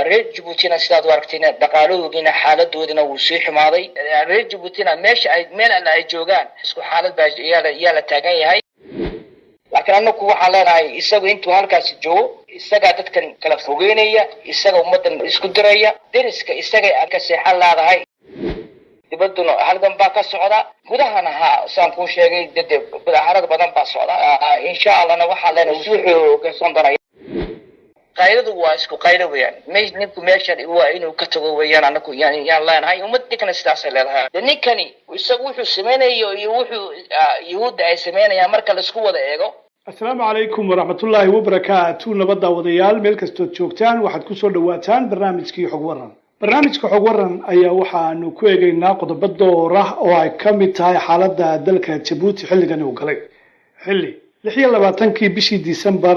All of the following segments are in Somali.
reer Djibouti sidaad u aragtayna dhaqaalahoodina xaaladdoodina wuu sii xumaaday reer Djibouti meesha ay meel ay joogaan isku xaalad baa la taagan yahay laakiin anagu waxaan leenahay isagu intuu halkaas joogo isaga dadkan kala fogeynaya isaga ummadan isku diraya deriska isaga ka seexan laadahay dibaduna halkan baa ka socda gudahana saan ku sheegay dad badan baa socda insha Allah waxaan leenahay wuxuu ka soo daray qayladu waa isku qaylo weeyaan ninku meeshan waa inuu ka tago weeyaan anagu yaan leenahay ummadkana sidaas leedahay ninkani isagu wuxuu sameeyayo iyo wuxuu yuhuud ay sameeyaan marka la isku wada eego. Assalaamu alaykum wa rahmatullahi wa barakatuh nabada wadayaal meel kasto joogtaan waxaad ku soo dhawaataan barnaamijkii xog waran. barnaamijka xog waran ayaa waxaanu ku eegaynaa qodobo door ah oo ay ka mid tahay xaaladda dalka Djibouti xilligan uu galay xilli 26 bishii December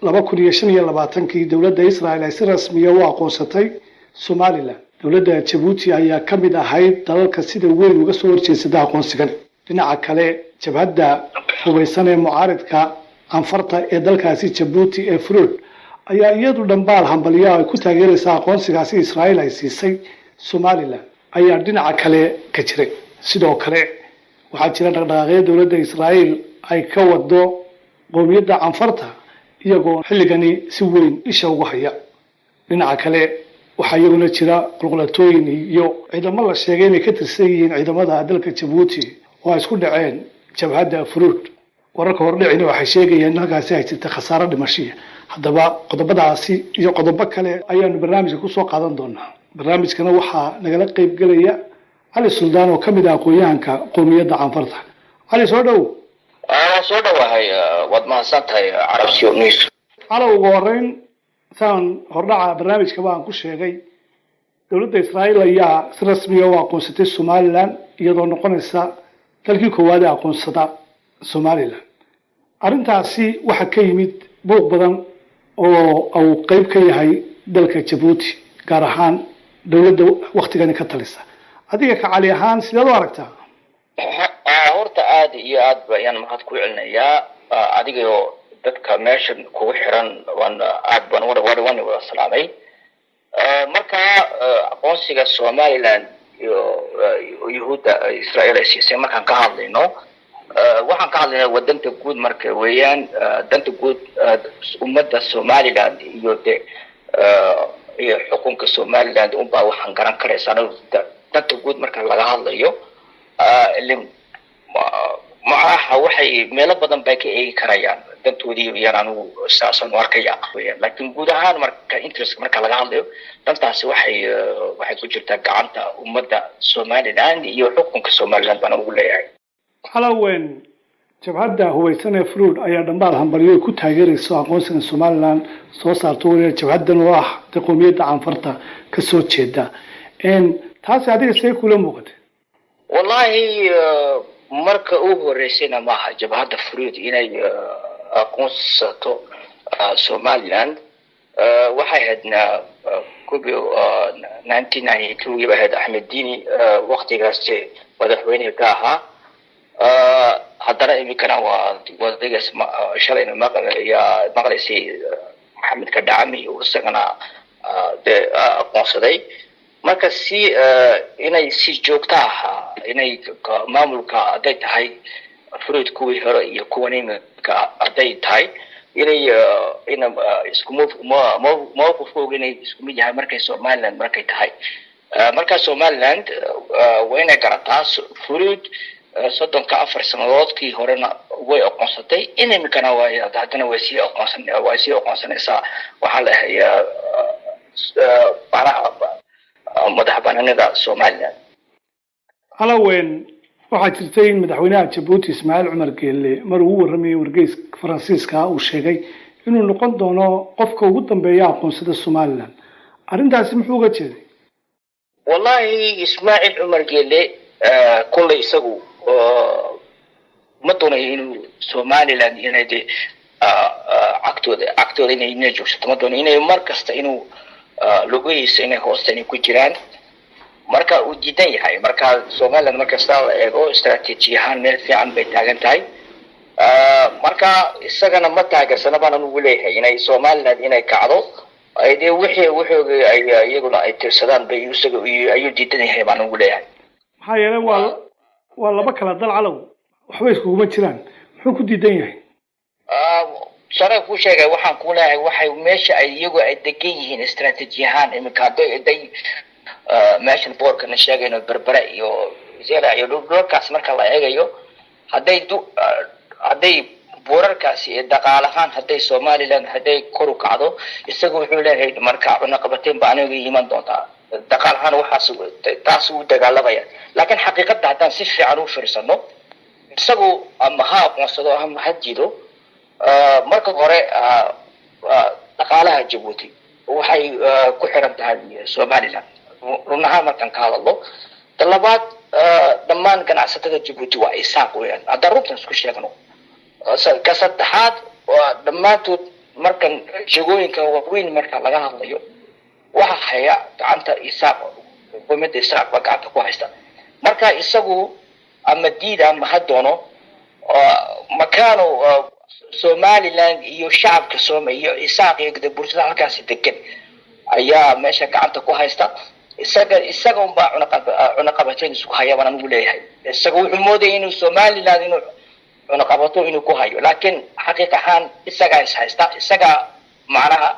2025 dawladda Israa'iil ay si rasmi ah u aqoonsatay Somaliland. dawladda Djibouti ayaa ka mid ahayd dalalka sida weyn uga soo horjeesada aqoonsigan. dhinaca kale jabhadda hubeysan ee mucaaradka anfarta ee dalkaasi Djibouti ee Fruit ayaa iyadu dhanbaal hambaliyo ay ku taageeraysa aqoonsigaasi Israa'iil ay siisay Somaliland ayaa dhinaca kale ka jiray. sidoo kale waxaa jira dhaqdhaqaaqyo dawladda Israa'iil ay ka wado qowmiyadda anfarta iyagoo xilligani si weyn isha ugu haya. dhinaca kale waxaa iyaguna jira qulqulatooyin iyo ciidamo la sheegay inay ka tirsan yihiin ciidamada dalka Djibouti oo ay isku dhaceen jabhadda Fruit. wararka hordhicina waxay sheegayaan halkaasi ay jirta khasaaro dhimasho. haddaba qodobadaasi iyo qodobo kale ayaanu barnaamijka ku soo qaadan doonaa. barnaamijkana waxaa nagala qayb galaya Cali Suldaan oo kamid ah aqoonyahanka qowmiyadda anfarta. Cali soo dhow. soo dhawahay wad mahadsantahay Arabsiyo News. Cali ugu horeyn saan hordhaca barnaamijka baan ku sheegay dawladda Israa'iil ayaa si rasmi ah u aqoonsatay Somaliland iyadoo noqonaysa dalkii koowaad ee aqoonsada Somaliland. arrintaasi waxa ka yimid buuq badan oo uu qayb ka yahay dalka Djibouti gaar ahaan dawladda waqtigan ka talisa. adiga ka Cali ahaan sidaad u aragtaa? horta aad iyo aad baan mahad ku celinayaa adiga oo dadka meeshan kugu xiran waan aad baan wada salaamay. marka aqoonsiga Somaliland iyo yuhuudda Israa'iil ay siisay markaan ka hadlayno waxaan ka hadlaynaa wadanta guud marka weeyaan danta guud ummadda Somaliland iyo xukunka Somaliland baa waxaan garan karaysaa danta guud marka laga hadlayo maaha waxay meelo badan bay ka eegi karayaan dantoodii iyana anigu saasan u arkaya laakiin guud ahaan marka interest marka laga hadlayo dantaasi waxay ku jirtaa gacanta ummadda Somaliland iyo xukunka Somaliland baan ugu leeyahay. halawen jabhadda hubeysan ee Fruit ayaa dhanbaal hambaliyo ku taageeraysa aqoonsiga Somaliland soo saarto jabhaddan oo ah qowmiyadda anfarta ka soo jeeda taasi adiga say kula muuqatay? wallahi marka uu horeysayna maaha jabhadda Fruit inay aqoonsato Somaliland waxay hadna kubiyo 1992 bahad Ahmed Dini waqtigaas madaxweyne ka ahaa haddana imikana waa wadagas shalayna maqlaysay Maxamed Kadami oo isagana aqoonsaday. marka inay si joogto ah inay maamulka aday tahay Fruit kuwii hore iyo kuwan imika aday tahay inay isku mowqifkooda inay isku mid yahay markay Somaliland markay tahay. marka Somaliland waa inay garataa Fruit 34 sanadoodkii horena way aqoonsatay imikana haddana way sii aqoonsanaysaa waxaa la hayaa madaxbannaanida Somaliland. halawen waxaa jirtay in madaxweynaha Djibouti Ismaaciil Cumar Geelle mar uu warramay wargeys Faransiiska uu sheegay inuu noqon doono qofka ugu dambeeya aqoonsada Somaliland. arrintaasi muxuu uga jeeday? wallahi Ismaaciil Cumar Geelle kulay isagu ma doonayo inuu Somaliland inay agtooda inay joogsato ma doonayo inay markasta inuu lugihiisa inay hoostani ku jiraan. marka uu diidan yahay marka Somaliland markasta la eego istaraatiiji ahaan meel fiican bay taagan tahay. marka isagana ma taageersana baan ugu leeyahay inay Somaliland inay kacdo ay dee wixii ay iyaguna ay tirsadaan bay isaga ayuu diidan yahay baan ugu leeyahay. maxaa yeelay waa laba kala dal calow waxba iskuguma jiraan muxuu ku diidan yahay sare ku sheegay waxaan ku leeyahay waxay meesha ay iyagu ay degan yihiin istiraatiiji ahaan iminka haday meeshan boorkana sheegayno berbere iyo zeela iyo dhulkaas marka la eegayo hadday boorarkaasi ee dhaqaalahaan hadday Somaliland hadday kor u kacdo isagu wuxuu leeyahay marka cunaqabateen baa aniga iman doontaa dhaqaalahaan waxaas taas uu dagaalamaya laakiin xaqiiqada haddaan si fiican u fiirsano isagu ama ha aqoonsado ama ha jido marka hore dhaqaalaha Djibouti waxay ku xiran tahay Somaliland runaha markan ka hadlo talabaad dhammaan ganacsatada Djibouti waa isaaq weeyaan hadda runtan isku sheegno ka saddexaad waa dhammaantood markan shaqooyinka waaweyn marka laga hadlayo waxa haya gacanta isaaq xukuumadda isaaq baa gacanta ku haysta marka isagu ama diida ama hadoono makaano Somaliland iyo shacabka Soomaaliya isaaq iyo bulshada halkaas degan ayaa meesha gacanta ku haysta isaga un baa cunaqabateen isku haya baan ugu leeyahay isaga wuxuu mooday inuu Somaliland inuu cunaqabato inuu ku hayo laakiin xaqiiq ahaan isaga haysta isaga macnaha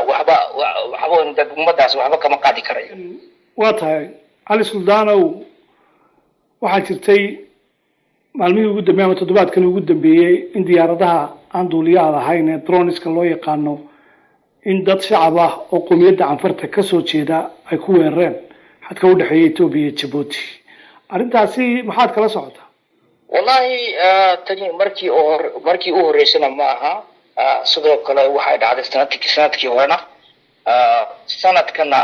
waxba ummadaas waxba kama qaadi karayo waa tahay Ali Suldaanow waxaa jirtay maalmihii ugu dambeeyay ama toddobaadkan ugu dambeeyay in diyaaradaha aan duuliyaha lahayn ee droneska loo yaqaano in dad shacab ah oo qowmiyadda canfarta ka soo jeeda ay ku weerareen xadka u dhaxeeya Itoobiya iyo Djibouti arrintaasi maxaad kala socotaa wallahi tani markii uu horeysana ma aha sidoo kale waxay dhacday sanadkii horena sanadkana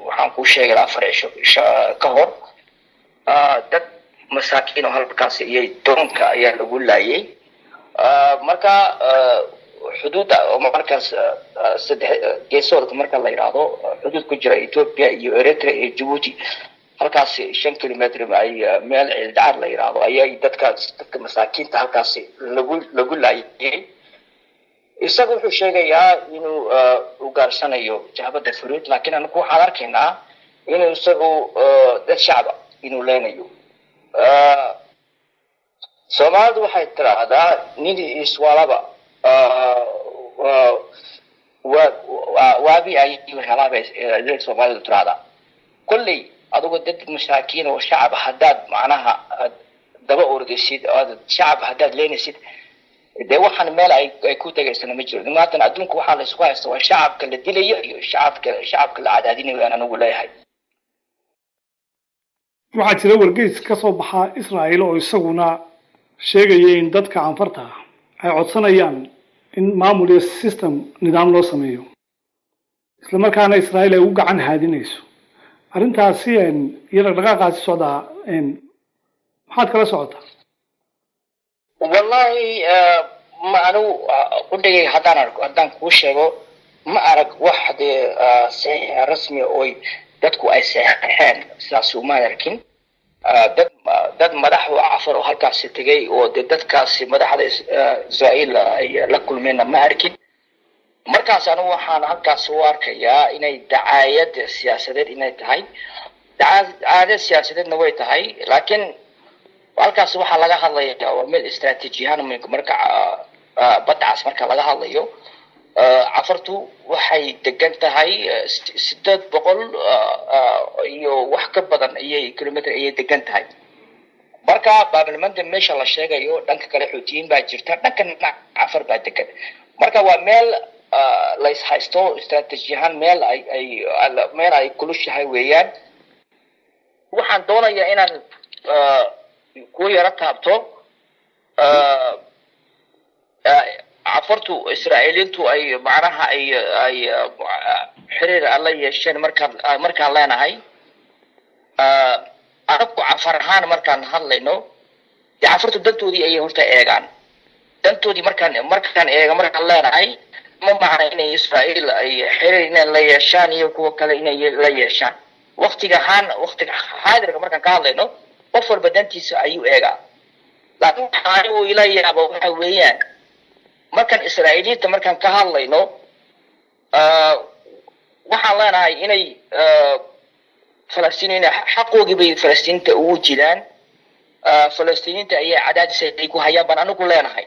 waxaan ku sheegay afar cisho ka hor dad masaakiin oo halkaas iyo doonka ayaa lagu laayay marka xuduudda markaas saddex geesoodka marka la yiraahdo xuduud ku jira Ethiopia iyo Eritrea iyo Djibouti halkaas 5 kilometer ay meel ciidaar la yiraahdo ayay dadka masaakiinta halkaas lagu laayay isagu wuxuu sheegayaa inuu u gaarsanayo jabhadda Furuud laakiin anagu waxaan arkaynaa inuu isagu dad shacab inuu leenayo Soomaalidu waxay tiraahdaa nin iswaalaba waabi ay helaabay Soomaalidu tiraahdaa kulli adigu dad masaakiin oo shacab hadaad macnaha daba ordaysid oo shacab hadaad leenaysid de waxaan meel ay ku tagaysana ma jiro maanta adduunka waxa la isku haysto waa shacabka la dilayo iyo shacabka la cadaadinayo aan ugu leeyahay waxaa jira wargeys ka soo baxa Israa'iil oo isaguna sheegaya in dadka canfarta ay codsanayaan in maamul iyo system nidaam loo sameeyo isla markaana Israa'iil ay u gacan haadinayso arrintaasi iyada dhaqaaqaasi socda maxaad kala socotaa wallahi ma anu qudhigay haddaan kuu sheego ma arag wax saxiix rasmi oo dadku ay saxeexeen sidaas uma arkin dad madax oo afar oo halkaas tagay oo dadkaasi madaxda Israa'iil ay la kulmeen ma arkin markaas anu waxaan halkaas u arkayaa inay dacaayad siyaasadeed inay tahay dacaayad siyaasadeedna way tahay laakiin halkaas waxa laga hadlayaa waa meel istiraatiiji ahaan marka badcaas marka laga hadlayo cafartu waxay degan tahay 800 iyo wax ka badan ayay kilometer ayay degan tahay marka baarlamaanka meesha la sheegayo dhanka kale xuutiyiin baa jirta dhankan cafar baa degan marka waa meel la is haysto istiraatiiji ahaan meel ay kulushahay weeyaan waxaan doonayaa inaan ku yara taabto cafartu Israa'iiliintu ay macnaha ay xiriir alla yeesheen markaan leenahay arabku cafar ahaan markaan hadlayno cafartu dantoodii ayay horta eegaan dantoodii markaan leenahay ma macna inay Israa'iil ay xiriir inay la yeeshaan iyo kuwa kale inay la yeeshaan waqtiga xaadirka markaan ka hadlayno qof walba dantiisa ayuu eegaa laakiin waxaan uu ila yaabo waxa weeyaan markaan Israa'iiliinta markaan ka hadlayno waxaan leenahay inay Falastiiniin xaqoogii bay Falastiinta ugu jiraan Falastiiniinta ayaa cadaadis ay ku hayaan baan anigu leenahay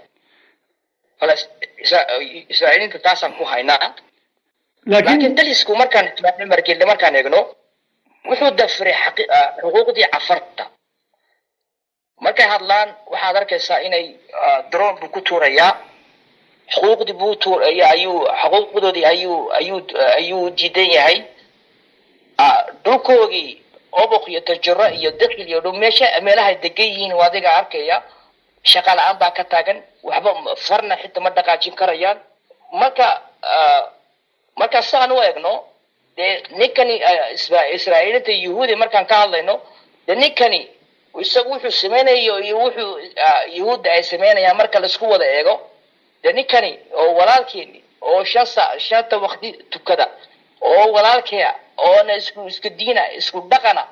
Israa'iiliinta taasaan ku haynaa laakiin dalisku markaan eegno wuxuu dafiray xuquuqdii cafarta markay hadlaan waxaad arkaysaa inay drone ku tuurayaa xuquuqdii buu xuquuqdoodii ayuu diidan yahay dhulkoogii oboq iyo tajaro iyo dakhil iyo meelaha degan yihiin waa adiga arkaya shaqa la'aan baa ka taagan waxba farna xitaa ma dhaqaajin karayaan marka saan u eegno dee ninkani Israa'iiliinta Yuhuudi markaan ka hadlayno dee ninkani isagu wuxuu sameynayo iyo wuxuu Yuhuudda ay sameynayaan marka la isku wada eego dee ninkani oo walaalkeeni oo shanta waqti tukada oo walaalkeya oo isku diina isku dhaqana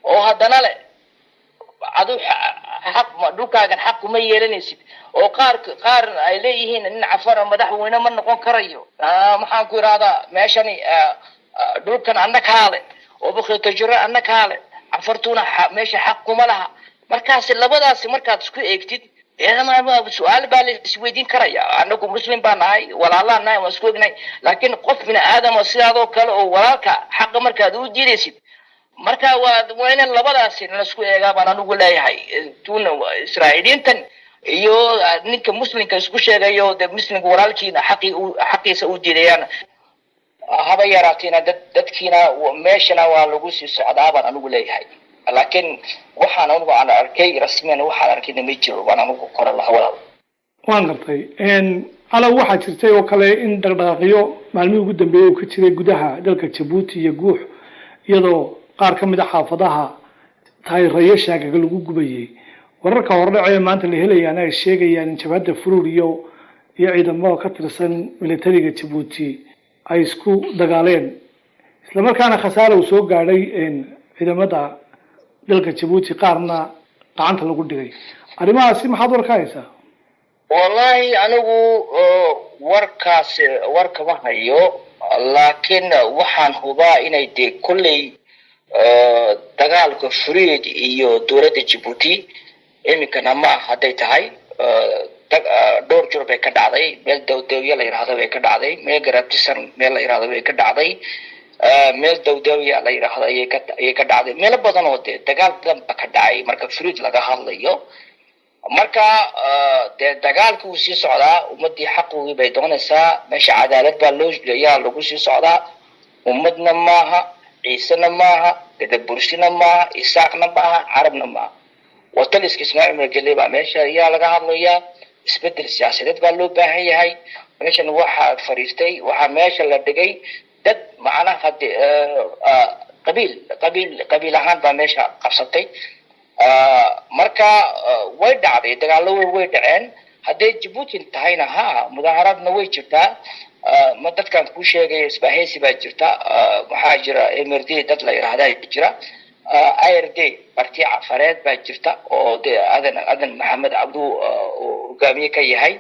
oo haddana leh adu xaq dhulkaagan xaq kuma yeelanaysid oo qaar ay leeyihiin nin cafar madaxweyne ma noqon karayo maxaan ku iraahdaa meeshani dhulkan annakaale oo buqeeto jiro annakaale cafartuna meesha xaq kuma laha markaas labadaas markaad isku eegtid su'aal baa la isweydiin karaya anagu muslim baan nahay walaalaan nahay waan isku ognahay laakiin qof bini aadam oo sidaadoo kale oo walaalka xaq markaad u diidaysid marka waa in labadaas la isku eegaa baan anigu leeyahay tuuna Israa'iiliintan iyo ninka muslimka isku sheegayo muslimka walaalkiina xaqiisa u diidayaan haba yaraatina dadkiina meeshana waa lagu sii socdaa baan anigu leeyahay laakiin waxaan anigu aan arkay rasmiyan waxaan arkay ma jiro waan anigu qoran lahaa walaal waan gartay ala waxa jirtay oo kale in dhaqdhaqaaqyo maalmihii ugu dambeeyay ka jiray gudaha dalka Djibouti iyo Guux iyadoo qaar ka mid ah xaafadaha taageerayaasha shaqaga lagu gubayay wararka hordhacay maanta la helayaan ay sheegayaan in jabhadda Furuur iyo ciidamada ka tirsan militariga Djibouti ay isku dagaaleen isla markaana khasaare uu soo gaaray ciidamada dalka Djibouti qaarna gacanta lagu dhigay arrimahaasi maxaad warkaysaa wallahi anigu warka ma hayo laakiin waxaan hubaa inay kulley dagaalka Furuur iyo dowladda Djibouti iminkana ma haday tahay dhowr jeer bay ka dhacday meel dawdawya la yiraahdo way ka dhacday meel garabtisan meel la yiraahdo way ka dhacday meel dawdawya la yiraahdo ayay ka dhacday meel badan oo dagaal badan ka dhacay marka Furuur laga hadlayo marka dagaalku uu sii socdaa ummadii xaqooda bay doonaysaa meesha cadaalad baa lagu sii socdaa ummadna maaha ciisana maaha dadburshina maaha isaaqna maaha carabna maaha wataliska Ismaaciil Margelle baa meesha ayaa laga hadlayaa isbedel siyaasadeed baa loo baahan yahay meeshan waxa fariistay waxa meesha la dhigay dad macnaha qabiil ahaan baa meesha qabsatay marka way dhacday dagaalo way dhaceen haday Djibouti tahayna mudaharaadna way jirtaa ma dadkan ku sheegay isbahaysi baa jirta waxa jira MRD dad la yiraahdo jira IRD parti cafareed baa jirta oo adan Maxamed Abdu hogaamiye ka yahay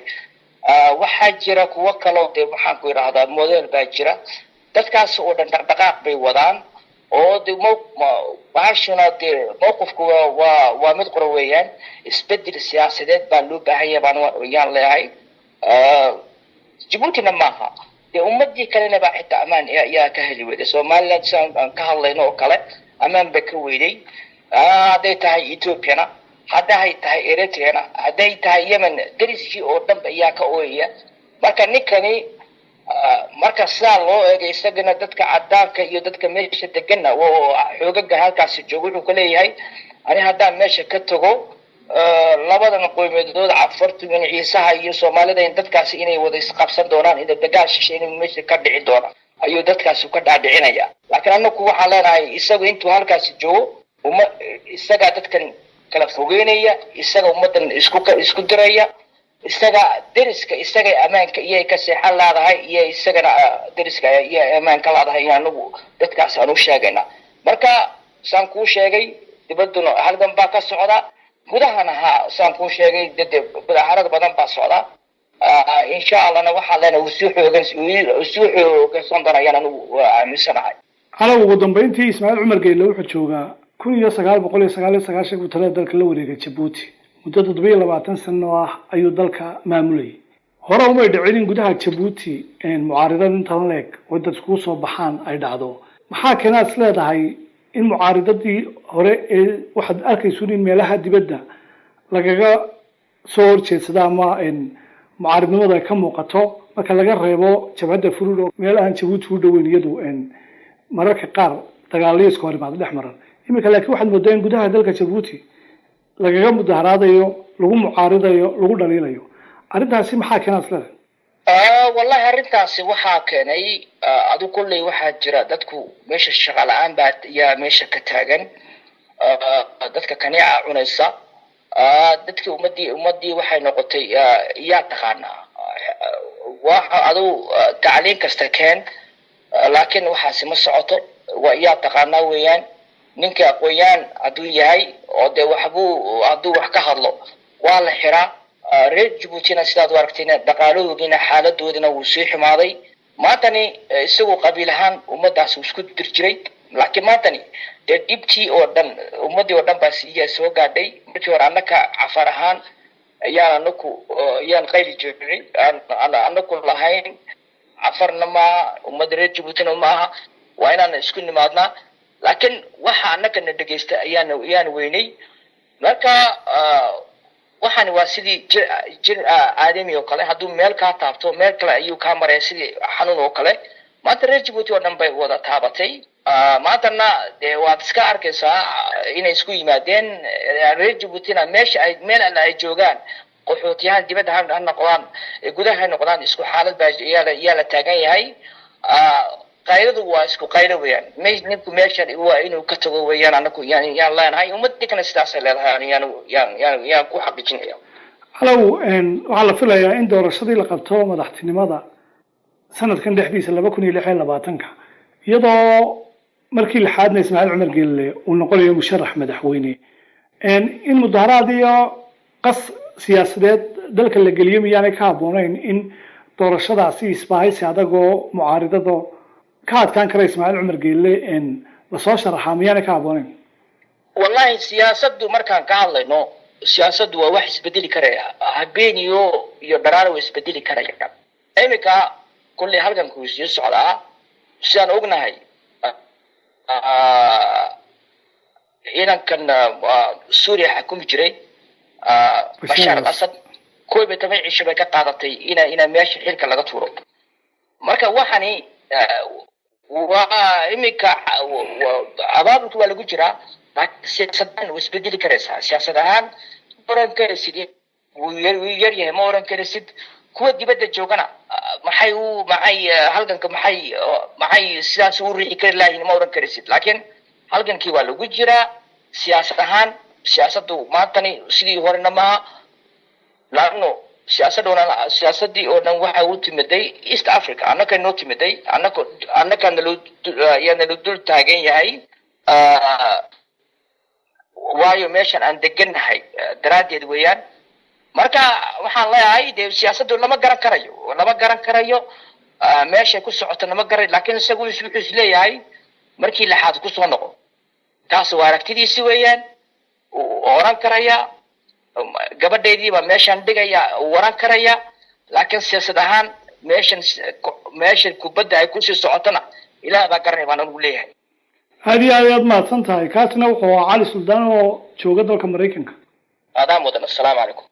waxa jira kuwa kale oo waxaan ku yiraahdaa model baa jira dadkaas oo dhan dhaqdhaqaaq bay wadaan oo baashuna mowqifku waa mid qoro weeyaan isbedel siyaasadeed baa loo baahan yahay baan yaan leeyahay Djibouti maaha ummadii kalena baa xitaa amaan ayaa ka heli weyday Soomaaliland aan ka hadlayno oo kale amaan ba ka weyday haday tahay Ethiopia haday tahay Eritrea haday tahay Yemen dariskii oo dhan ayaa ka ooyaya marka ninkani marka saa loo eegay isagana dadka cadaanka iyo dadka meesha degan oo xoogaga halkaas joogo wuxuu ka leeyahay ani haddaan meesha ka tago labadan qoymeedood cafartu in ciisaha iyo Soomaalida in dadkaas inay wada isqabsan doonaan in dagaal shisheeye meesha ka dhici doona ayuu dadkaas ka dhaadhicinaya laakiin anagu waxa leenahay isagu intuu halkaas joogo isaga dadkan kala fogeynaya isaga ummadan isku diraya isaga deriska isaga amaanka iyo ka seexan laadahay iyo isagana deriska iyo amaanka laadahay anagu dadkaas aanu sheegayna marka saan ku sheegay dibaduna halkan baa ka socda gudahana saan ku sheegay gudaharada badan baa socda إن شاء الله أنا واحد لنا وسوحه صندنا يعني ومسنا. على وقدم بنتي إسماعيل عمر قال له حجوجا كل يا سجال بقول يا سجال شيء وثلاث ذلك اللي وريك جيبوتي مدة طبيعية لبعتن سنة أيو ذلك معمولي هرا هم يدعين جودها جيبوتي إن معارضة إنترن لك ودت سكوس وبحان أي دعوة maxaa keenaa is leedahay in mucaaridadii hore ee waxaad arkaysuun in meelaha dibadda lagaga soo horjeedsada ama mucaaridnimada ay ka muuqato marka laga reebo jabhadda furuud oo meel aan Jabuuti u dhoweyn iyadu mararka qaar dagaalyo isku horimaad dhex maran iminka laakiin waxaad moodaa in gudaha dalka Jabuuti lagaga mudaharaadayo lagu mucaaridayo lagu dhaliilayo arrintaasi maxaa keenaa is leedahay والله هرنتاسي waxaa keenay adu kulay waxa jira dadku meesha shaqo la'aan baad ya meesha ka taagan dadka kaneeca cunaysa dadkii ummadii waxay noqotay yaa taqaana waxa adu tacliin kasta keen laakiin waxaasi ma socoto waa yaa taqaana weeyaan ninka aqoon adu yahay oo de waxbuu adu wax ka hadlo waa la xiraa reer Djibouti sidaad aragteen dhaqaalahoodina xaaladoodina wuu sii xumaaday maantani isagoo qabiil ahaan ummadaas isku dirjiray laakiin maantani dibtii oo dhan ummadii oo dhan baa soo gaadhay markii hore annaka cafar ahaan ayaan qayli jiray annaku lahayn cafarna ma ummad reer Djibouti ma aha waa inaan isku nimaadnaa laakiin waxa annaka na dhageysta ayaan weynay marka waxaan waa sidii jir aadami oo kale haduu meel ka taabto meel kale ayuu ka maray sidii xanuun oo kale maanta reer Djibouti oo dhan bay wada taabatay maantana waad iska arkaysaa inay isku yimaadeen reer Djibouti meesha ay meel ay joogaan qaxootiyahan dibadda ha noqdaan gudaha noqdaan isku xaalad baa la taagan yahay qayladu waa isku qaylo weeyaan ninku meesha waa inuu ka tago weeyaan anaku yaan leenahay ummadii kana sidaas ay leedahay yaan ku xaqiijinaya halow waxaa la filayaa in doorashadii la qabto madaxtinimada sanadkan dhexdiisa 2026 iyadoo markii lixaadna Ismaaciil Cumar Geelle uu noqonayo musharax madaxweyne in mudaharaad iyo qas siyaasadeed dalka la geliyo miyaanay ka habboonayn in doorashadaasi isbaahaysi adagoo mucaaridado كان كرا إسماعيل عمر قال لي إن لصوشة رحاميانة كابونين والله سياسة مركان قال لي نو سياسة واحد يسبدلي كرا هبيني يو درارو يسبدلي كرا أمريكا كل هالكم كويس يسعى سيان أغنى هاي إذا كان سوريا حكومة جري بشار الأسد كل بتميع الشبكة قاعدتي إنا ماشي حيلك لغا تورو مركا وحني وإمك عبارة ولا جرا سياسة وسبدي الكرسة سياسة ورن كرسيد ويريه ما ورن كرسيد كود جبت الجوجنا معي هالكن معي سياسة وري كر لا ما ورن كرسيد لكن هالكن كي ولا جرا سياسة ما تاني سيدي ورنا ما لانه سياسة دي أو واحد وتمدي إيست أفريقيا أنا كان نوتمدي أنا كان يعني لودول تاجين يهاي وايو ماشان عندكن هاي درادي دويان مركا وحنا الله هاي دي سياسة دول لما جرى كرايو ماشي كل ساعة لما جرى لكن سقول سبحس لي هاي مركي لحد كل سنة كاسوارك تدي سويان وأوران كرايا gabadheedii ba meeshan dhigaya waran karaya laakiin siyaasad ahaan meeshan kubadda ay ku sii socotana ilaahay baa garanay baan ugu leeyahay aad ma san tahay kaasna wuxuu cali suldaan oo jooga dalka Mareykanka aadaan wadan assalaamu calaykum